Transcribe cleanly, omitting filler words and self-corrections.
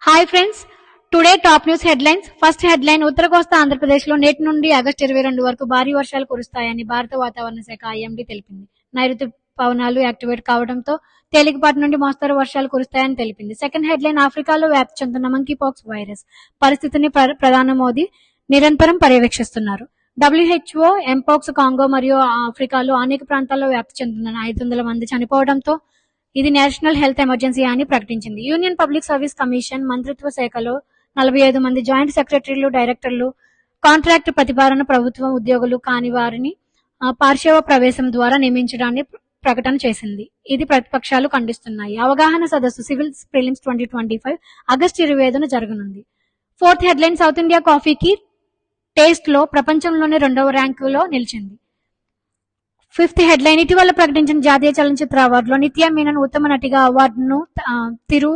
Hi friends, today top news headlines. First headline, ఉత్తర కోస్తా ఆంధ్రప్రదేశ్లో నేటి నుండి ఆగస్టు 22 వరకు భారీ వర్షాలు కురుస్తాయని భారత వాతావరణ శాఖ ఐఎండీ తెలిపింది. నైరుతి పవనాలు యాక్టివేట్ కావడంతో తేలికపాటి నుండి మోస్తరు వర్షాలు కురుస్తాయని తెలిపింది. సెకండ్ హెడ్లైన్, ఆఫ్రికాలో వ్యాప్తి చెందుతున్న మంకీ పాక్స్ వైరస్ పరిస్థితిని ప్రధాని మోదీ నిరంతరం పర్యవేక్షిస్తున్నారు. WHO ఎంపాక్స్ కాంగో మరియు ఆఫ్రికాలో అనేక ప్రాంతాల్లో వ్యాప్తి చెందుతున్న 500 మంది చనిపోవడంతో ఇది నేషనల్ హెల్త్ ఎమర్జెన్సీ అని ప్రకటించింది. యూనియన్ పబ్లిక్ సర్వీస్ కమిషన్ మంత్రిత్వ శాఖలో 45 మంది జాయింట్ సెక్రటరీలు, డైరెక్టర్లు కాంట్రాక్ట్ ప్రతిపాదన ప్రభుత్వ ఉద్యోగులు కాని వారిని పార్శ్వ ప్రవేశం ద్వారా నియమించడాన్ని ప్రకటన చేసింది. ఇది ప్రతిపక్షాలు ఖండిస్తున్నాయి. అవగాహన సదస్సు సివిల్ ప్రిలిమ్స్ 2025 ఆగస్టు 25న జరగనుంది. ఫోర్త్ హెడ్లైన్, సౌత్ ఇండియా కాఫీకి టేస్ట్ లో ప్రపంచంలోనే 2వ ర్యాంకులో నిలిచింది. ఫిఫ్త్ హెడ్లైన్, ఇటీవల ప్రకటించిన జాతీయ చలనచిత్ర అవార్డులో నిత్యా మీనన్ ఉత్తమ నటిగా అవార్డును తిరు